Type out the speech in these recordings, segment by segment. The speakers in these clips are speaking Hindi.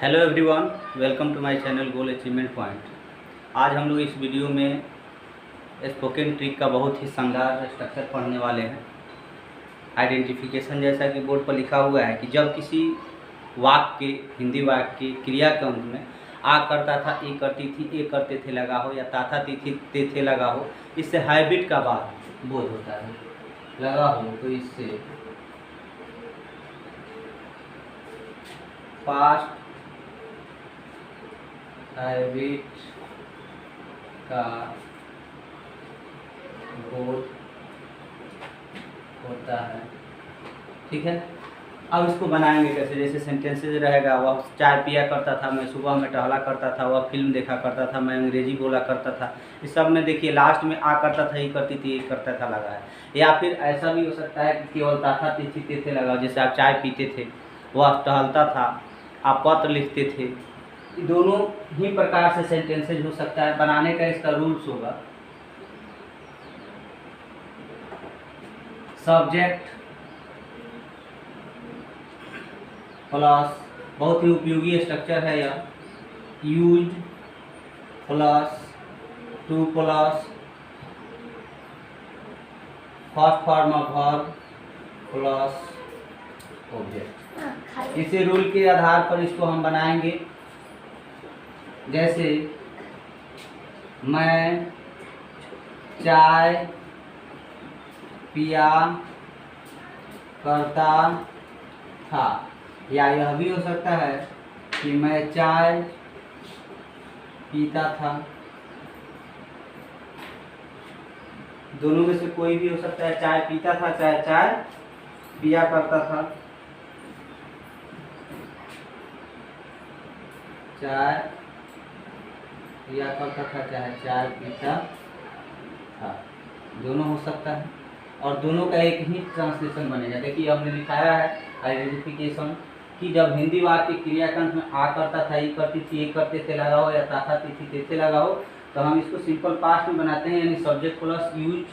Hello everyone, welcome to my channel goal achievement point. आज हम लोग इस वीडियो में स्पोकन ट्रिक का बहुत ही शानदार स्ट्रक्चर पढ़ने वाले हैं। आइडेंटिफिकेशन, जैसा कि बोर्ड पर लिखा हुआ है कि जब किसी वाक्य के हिंदी वाक्य के क्रिया के अंत में आ करता था, ए करती थी, ए करते थे लगा हो, या ता था ते थे लगा हो, इससे हैबिट का बोध होता है। लगा हो तो इससे पास्ट हैबिट का बोध होता है। ठीक है, अब इसको बनाएंगे कैसे? जैसे सेंटेंसेज रहेगा, वह चाय पिया करता था, मैं सुबह में टहला करता था, वह फिल्म देखा करता था, मैं अंग्रेजी बोला करता था। इस सब में देखिए लास्ट में आ करता था, ये करती थी, ये करता था लगा है। या फिर ऐसा भी हो सकता है कि केवल था तिथि थे लगा, जैसे आप चाय पीते थे, वह टहलता था, आप पत्र लिखते थे। दोनों ही प्रकार से सेंटेंसेज हो सकता है। बनाने का इसका रूल्स होगा, सब्जेक्ट प्लस, बहुत ही उपयोगी स्ट्रक्चर है यह, used plus to plus first form of verb plus object. इसी रूल के आधार पर इसको हम बनाएंगे। जैसे मैं चाय पिया करता था, या यह भी हो सकता है कि मैं चाय पीता था। दोनों में से कोई भी हो सकता है, चाय पीता था चाहे चाय पिया करता था। चाय पिया करता था चाहे चाय पीता था, दोनों हो सकता है। और दोनों का एक ही ट्रांसलेशन बनेगा। देखिए हमने लिखाया है आइडेंटिफिकेशन कि जब हिंदी वाक्य क्रियाकंठ में आ करता था, ये करती थी, ये करते थे लगा हो, या था तिथि थे लगा हो, तो हम इसको सिंपल पास्ट में बनाते हैं, यानी subject plus use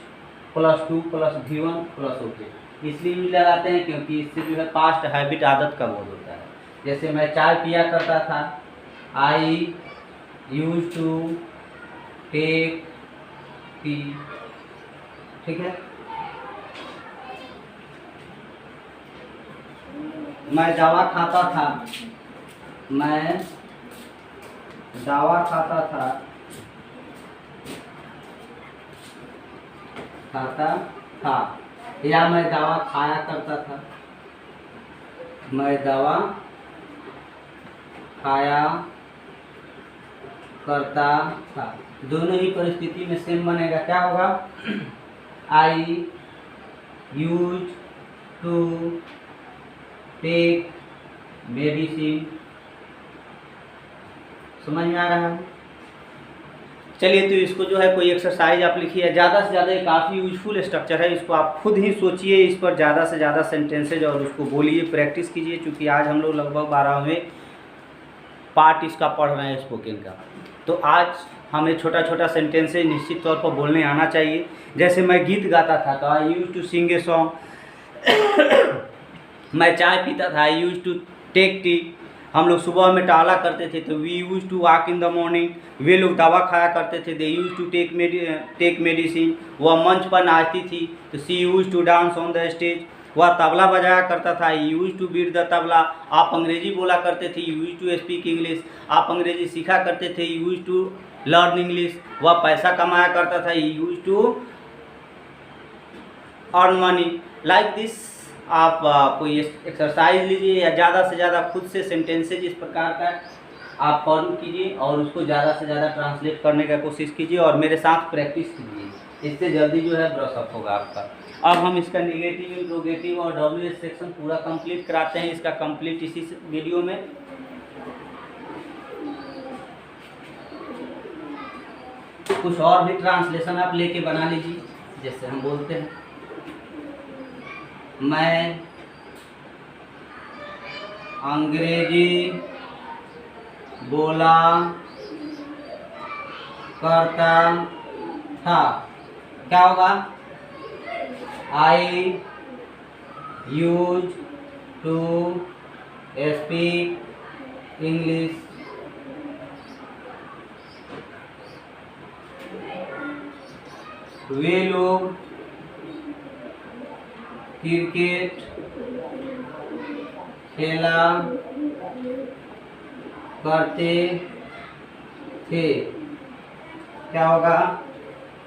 plus to plus V1 plus object. इसलिए यूज लगाते हैं क्योंकि इससे जो है पास्ट हैबिट, आदत का बोध होता है। जैसे मैं चाय पिया करता था, I use to take T. ठीक है, मैं दवा खाता था, मैं दवा खाता था, खाता था। या मैं दवा खाया करता था, मैं दवा खाया करता था। दोनों ही परिस्थिति में सेम बनेगा। क्या होगा? आई यूज टू टेक मेडिसिन। समझ में आ रहा है? चलिए, तो इसको जो है कोई एक्सरसाइज आप लिखिए। ज़्यादा से ज़्यादा काफ़ी यूजफुल स्ट्रक्चर है, इसको आप खुद ही सोचिए, इस पर ज़्यादा से ज़्यादा सेंटेंसेज और उसको बोलिए, प्रैक्टिस कीजिए। क्योंकि आज हम लोग लगभग 12वें पार्ट इसका पढ़ रहे हैं स्पोकन का, तो आज हमें छोटा छोटा सेंटेंसेज निश्चित तौर पर बोलने आना चाहिए। जैसे मैं गीत गाता था तो I use to sing a song. मैं चाय पीता था, I use to take tea. हम लोग सुबह में टहला करते थे तो we used to walk in the morning. वे लोग दवा खाया करते थे, they use to take medicine. वह मंच पर नाचती थी तो she used to dance on the stage. वह तबला बजाया करता था, use to beat the tabla. आप अंग्रेजी बोला करते थे, यूज टू स्पीक इंग्लिश। आप अंग्रेजी सीखा करते थे, यूज टू लर्न इंग्लिश। वह पैसा कमाया करता था, use to earn money. Like this आप कोई एक्सरसाइज लीजिए, या ज़्यादा से ज़्यादा खुद से सेंटेंसेज इस प्रकार का आप फॉर्म कीजिए और उसको ज़्यादा से ज़्यादा ट्रांसलेट करने का कोशिश कीजिए और मेरे साथ प्रैक्टिस कीजिए। इससे जल्दी जो है ब्रशअप होगा आपका। अब हम इसका नेगेटिव, इंट्रोगेटिव और WH सेक्शन पूरा कंप्लीट कराते हैं। इसका कंप्लीट इसी वीडियो में। कुछ और भी ट्रांसलेशन आप लेके बना लीजिए। जैसे हम बोलते हैं, मैं अंग्रेजी बोला करता था। क्या होगा? आई यूज टू स्पीक इंग्लिश, वे लोग क्रिकेट खेला करते थे। क्या होगा?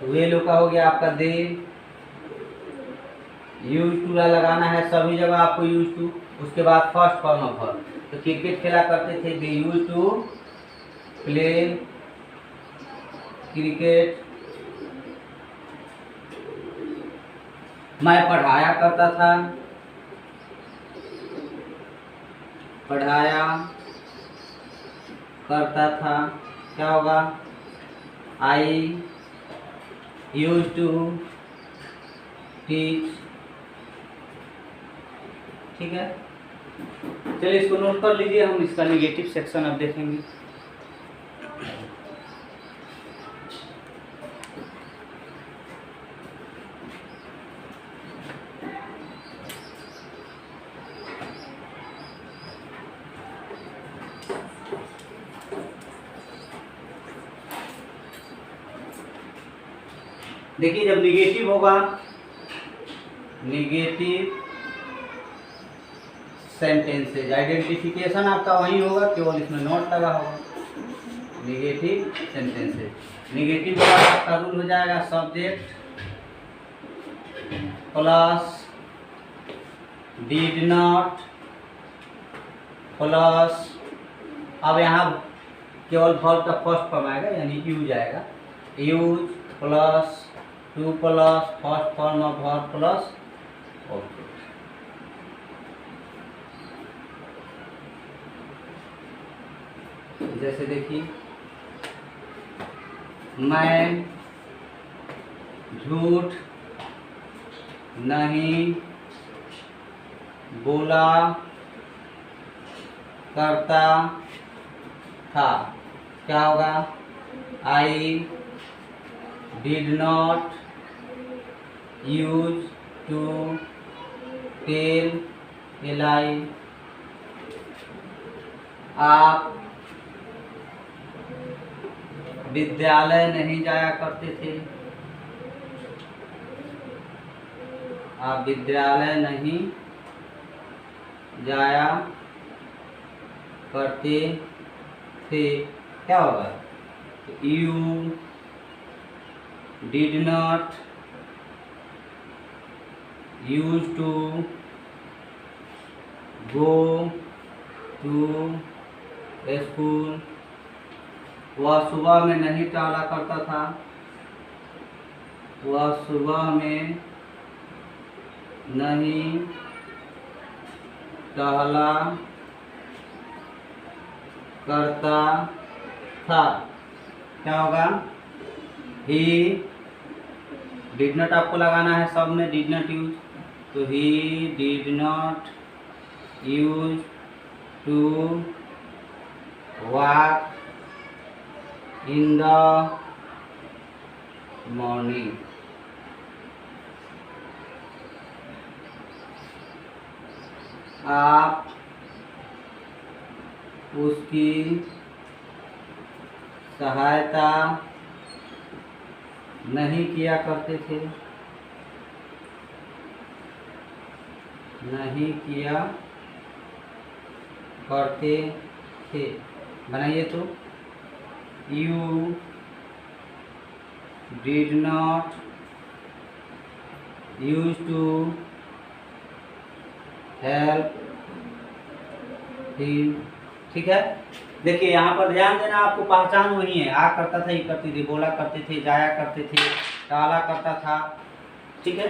वे लोग का हो गया आपका दे। यूज टू लगाना है सभी जगह आपको यूज टू, उसके बाद फर्स्ट फॉर्म ऑफ वर्ब। तो क्रिकेट खेला करते थे, they use to play cricket. मैं पढ़ाया करता था, पढ़ाया करता था। क्या होगा? आई यूज टू टीच। ठीक है, चलिए इसको नोट कर लीजिए, हम इसका नेगेटिव सेक्शन अब देखेंगे। देखिए, जब निगेटिव होगा, निगेटिव सेंटेंसेज, आइडेंटिफिकेशन आपका वही होगा, केवल इसमें नोट लगा होगा। निगेटिव सेंटेंसेज, निगेटिव का आपका रूल हो जाएगा subject plus did not plus, अब यहाँ केवल वर्ब का फर्स्ट फॉर्म आएगा यानी यूज आएगा, use plus to plus first form of verb plus object. जैसे देखिए, मैं झूठ नहीं बोला करता था। क्या होगा? I did not use to tell a lie. आप विद्यालय नहीं जाया करते थे, आप विद्यालय नहीं जाया करते थे। क्या होगा? You did not use to go to school. वह सुबह में नहीं टहला करता था, वह सुबह में नहीं टहला करता था। क्या होगा? ही डिड नॉट आपको लगाना है सब में, डिड नॉट यूज, तो he did not use to walk in the morning. आप उसकी सहायता नहीं किया करते थे, नहीं किया करते थे। बनाइए तो, you did not use to help him. ठीक है, देखिए यहाँ पर ध्यान देना, आपको पहचान वही है, आ करता था, ये करते थे, बोला करते थे, जाया करते थे, टाला करता था। ठीक है,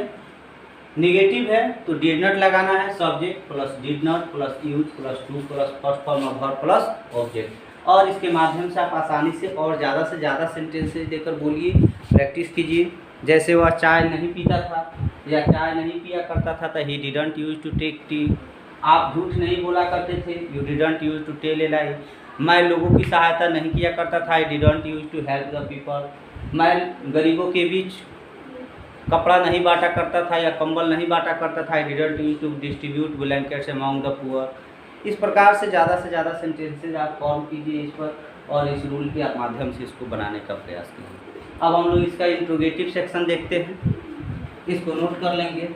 निगेटिव है तो डिड नॉट लगाना है, subject plus did not plus use plus to plus first form of verb plus object. और इसके माध्यम से आप आसानी से और ज़्यादा से ज़्यादा सेंटेंसेस देकर बोलिए, प्रैक्टिस कीजिए। जैसे वह चाय नहीं पीता था या चाय नहीं पिया करता था, तो he didn't use to take tea. आप झूठ नहीं बोला करते थे, you didn't use to tell a lie. मैं लोगों की सहायता नहीं किया करता था, I didn't use to help the people. मैं गरीबों के बीच कपड़ा नहीं बांटा करता था या कंबल नहीं बांटा करता था, I didn't use to distribute blankets among the poor. इस प्रकार से ज़्यादा सेंटेंसेज आप फॉर्म कीजिए इस पर, और इस रूल के माध्यम से इसको बनाने का प्रयास कीजिए। अब हम लोग इसका इंट्रोगेटिव सेक्शन देखते हैं, इसको नोट कर लेंगे।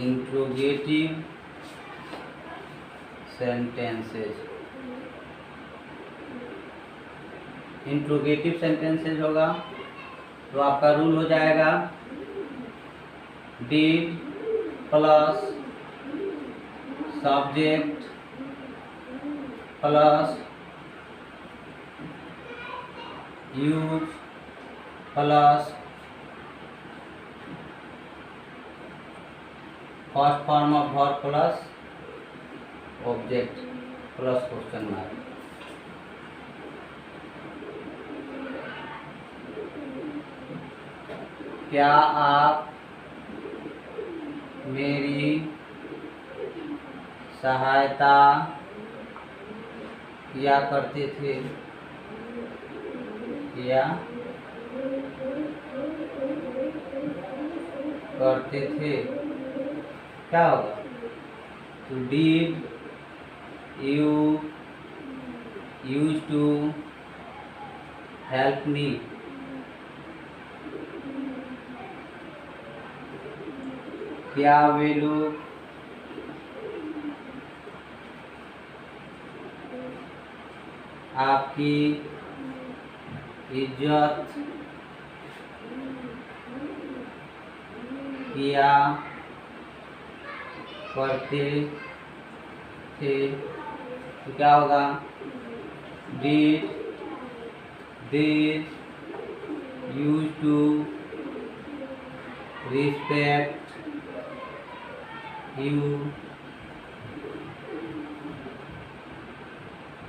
इंट्रोगेटिव सेंटेंसेज, इंट्रोगेटिव सेंटेंसेज होगा तो आपका रूल हो जाएगा did plus subject plus use plus first form of verb plus object plus question mark. क्या आप मेरी सहायता किया करते थे या करते थे? क्या होगा? तो did you use to help me? क्या वे लोग आपकी इज्जत किया करते थे? तो क्या होगा? Did they use to respect you?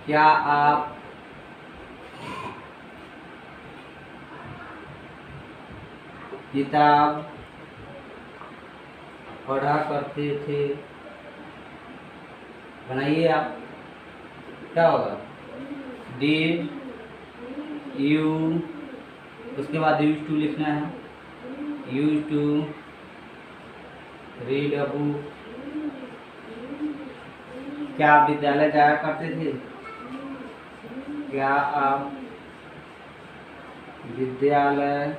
क्या आप किताब पढ़ा करते थे? बनाइए आप, क्या होगा? डिड यू, उसके बाद यूज टू लिखना है, use to read a book. क्या आप विद्यालय जाया करते थे? क्या आप विद्यालय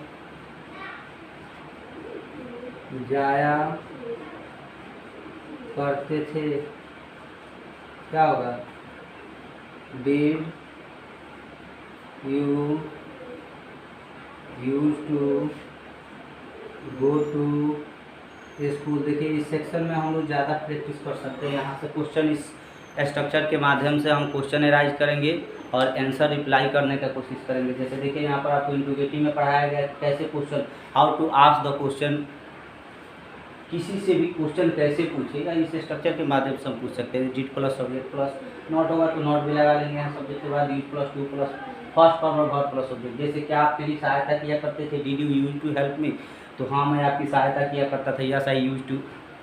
जाया करते थे? क्या होगा? Did you use to go to school. देखिए इस सेक्शन में हम लोग ज़्यादा प्रैक्टिस कर सकते हैं। यहाँ से क्वेश्चन इस स्ट्रक्चर के माध्यम से हम क्वेश्चन एराइज करेंगे और आंसर रिप्लाई करने का कोशिश करेंगे। जैसे देखिए यहाँ पर आपको इंट्रोगेटिव में पढ़ाया गया कैसे question, how to ask the question, किसी से भी क्वेश्चन कैसे पूछेगा, इस स्ट्रक्चर के माध्यम से हम पूछ सकते हैं। Did plus subject plus not होगा तो नॉट भी लगा लेंगे यहाँ सब्जेक्ट के बाद, use plus to plus first form और वर्ब प्लस ऑब्जेक्ट। जैसे क्या आप मेरी सहायता किया करते थे? Did you use to help me? तो हाँ मैं आपकी सहायता किया करता था, yes I use to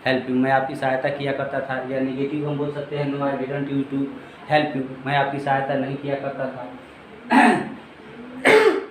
help you, मैं आपकी सहायता किया करता था। या नेगेटिव हम बोल सकते हैं, no I didn't use to help you, मैं आपकी सहायता नहीं किया करता था।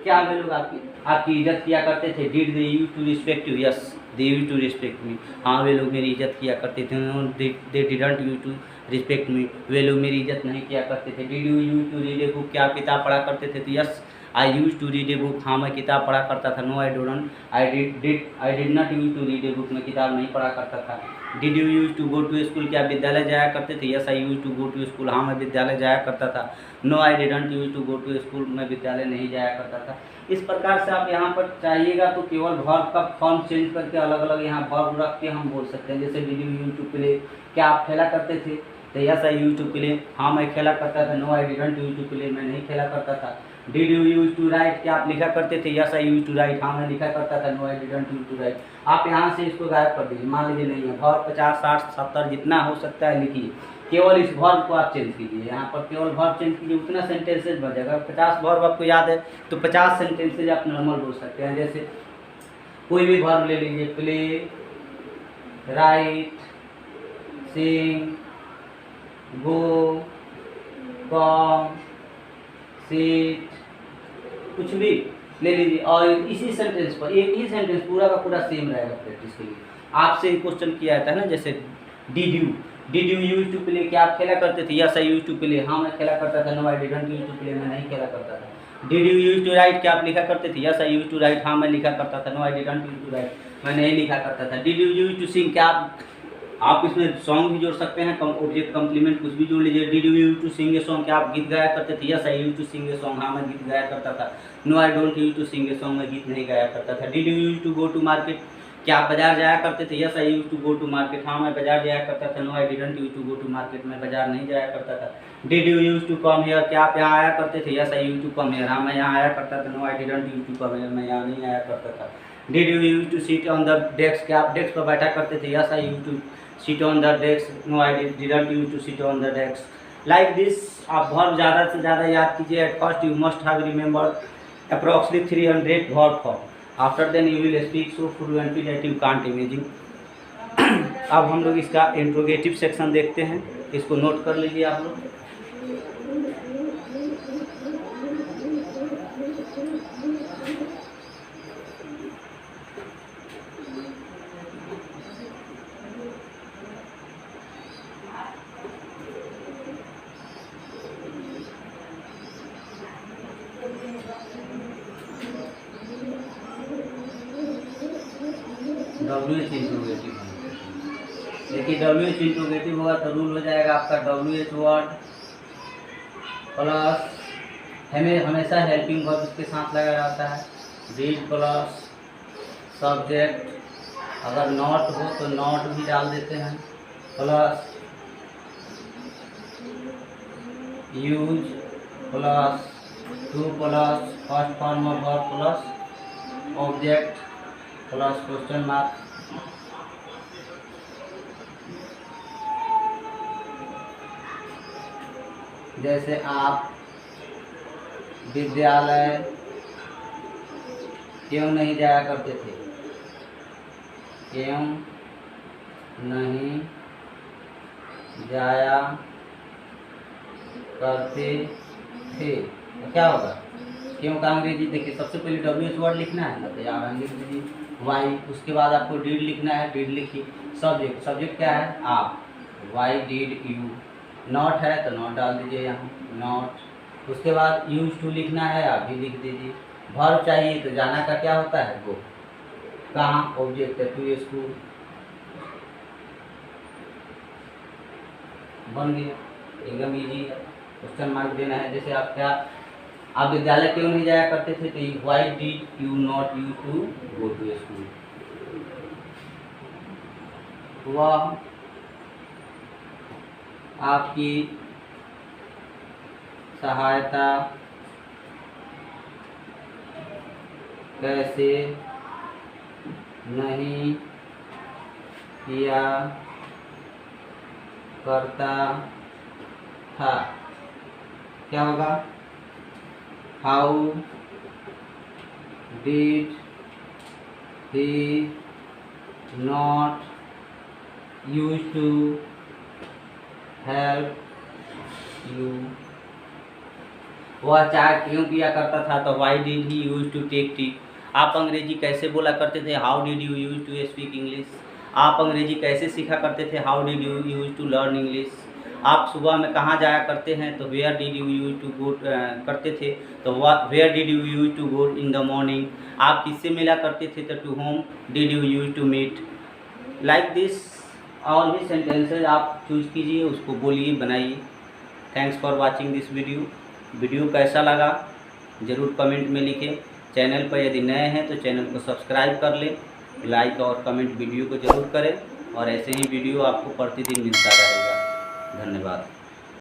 क्या वे लोग आपकी इज्जत किया करते थे? Did they use to respect you? Yes they use to respect me, हाँ वे लोग मेरी इज्जत किया करते थे। They didn't use to respect me, वे लोग मेरी इज्जत नहीं किया करते थे। Did you use to read a book? क्या आप किताब पढ़ा करते थे? तो yes I use to read a book, हाँ मैं किताब पढ़ा करता था। No I don't I did not use to read a book, मैं किताब नहीं पढ़ा करता था। Did you use to go to school? क्या आप विद्यालय जाया करते थे? Yes I use to go to school, हाँ मैं विद्यालय जाया करता था। No I didn't use to go to school, मैं विद्यालय नहीं जाया करता था। इस प्रकार से आप यहाँ पर चाहिएगा तो केवल वर्ब का फॉर्म चेंज करके अलग अलग यहाँ वर्ब रख के हम बोल सकते हैं। जैसे did you use to play? क्या आप खेला करते थे? तो yes I use to play, हाँ मैं खेला करता था। No I didn't use to play, मैं नहीं खेला करता था। Did you use to write? क्या आप लिखा करते थे? Yes I use to write, हाँ मैं लिखा करता था। No I didn't use to write. आप यहाँ से इसको गायब कर दीजिए, मान लीजिए नहीं है। वर्ब 50, 60, 70 जितना हो सकता है लिखिए। केवल इस वर्ब को आप चेंज कीजिए, यहाँ पर केवल वर्ब चेंज कीजिए, उतना सेंटेंसेज बन जाएगा। 50 वर्ब आपको याद है तो 50 सेंटेंसेज आप नॉर्मल बोल सकते हैं। जैसे कोई भी वर्ब ले लीजिए, प्ले, राइट, सिंग, गो, कम, सीट, कुछ भी ले लीजिए और इसी सेंटेंस पर एक ही सेंटेंस पूरा का पूरा सेम रहेगा प्रैक्टिस के लिए। आपसे क्वेश्चन किया जाता है ना, जैसे did you use to play, क्या आप खेला करते थे? Yes I use to play, हाँ मैं खेला करता था। No I didn't use to play, मैं नहीं खेला करता था। Did you use to write, क्या आप लिखा करते थे? Yes I use to write, हाँ मैं लिखा करता था। No I didn't use to write, मैं नहीं लिखा करता था। डिड यू यूज टू सिंग, क्या आप इसमें सॉन्ग भी जोड़ सकते हैं, ऑब्जेक्ट कम्प्लीमेंट कुछ भी जोड़ लीजिए। Did you use to sing a song, क्या आप गीत गाया करते थे? Yes I use to sing a song, हाँ मैं गीत गाया करता था। No I don't use to sing a song, मैं गीत नहीं गाया करता था। Did you use to go to market, क्या आप बाजार जाया करते थे? Yes I use to go to market, हाँ मैं बाजार जाया करता था। No I didn't use to go to market, मैं बाजार नहीं जाया करता था। Did you use to come here, क्या आप यहाँ आया करते थे? Yes I use to come here, हाँ मैं यहाँ आया करता था। No I didn't use to come here, मैं यहाँ नहीं आया करता था। Did you use to sit on the desk, क्या आप डेस्क पर बैठा करते थे? Yes I use to sit on the desk, no I didn't use to sit on the desk. Like this आप वर्ब ज़्यादा से ज़्यादा याद कीजिए। At first you must have remembered approximately 300 verb form, after then you will speak so fluently that you can't imagine. अब हम लोग इसका इंट्रोगेटिव सेक्शन देखते हैं, इसको नोट कर लीजिए आप लोग। WH इंट्रोगेटिव, देखिए WH इंट्रोगेटिव होगा तो रूल हो जाएगा आपका WH वर्ड प्लस हमेशा हेल्पिंग वर्ब इसके साथ लगा रहता है। डिड प्लस सब्जेक्ट, अगर नॉट हो तो नॉट भी डाल देते हैं, plus use plus to plus first form of verb plus object plus question mark. जैसे आप विद्यालय क्यों नहीं जाया करते थे? क्यों नहीं जाया करते थे, तो क्या होगा? क्यों का अंग्रेजी देखिए, सबसे पहले WH वर्ड लिखना है ना, तो यहाँ अंग्रेजी वाई, उसके बाद आपको डिड लिखना है, डिड लिखिए। सब्जेक्ट क्या है? आप, वाई डिड यू। नॉट है तो नॉट डाल दीजिए यहाँ, नॉट। उसके बाद यूज टू लिखना है, आप भी लिख दीजिए। वर्ब चाहिए तो जाना का क्या होता है? गो। कहाँ? ऑब्जेक्ट है, टू स्कूल, बन गया, एकदम इजी है। क्वेश्चन मार्क देना है। जैसे आप विद्यालय क्यों नहीं जाया करते थे? तो why did you not you to go to school. वह आपकी सहायता कैसे नहीं किया करता था, क्या होगा? How did he not use to help you, वह चाहे क्यों किया करता था, तो why did he use to take tea. आप अंग्रेजी कैसे बोला करते थे? How did you use to speak English. आप अंग्रेजी कैसे सीखा करते थे? How did you use to learn English. आप सुबह में कहाँ जाया करते हैं? तो where did you use to go करते थे, तो where did you use to go in the morning. आप किससे मिला करते थे? तो to whom did you use to meet. Like this all भी सेंटेंसेज आप चूज कीजिए, उसको बोलिए, बनाइए। Thanks for watching this video कैसा लगा ज़रूर कमेंट में लिखें। चैनल पर यदि नए हैं तो चैनल को सब्सक्राइब कर लें, लाइक और कमेंट वीडियो को ज़रूर करें और ऐसे ही वीडियो आपको प्रतिदिन मिलता रहेगा। धन्यवाद।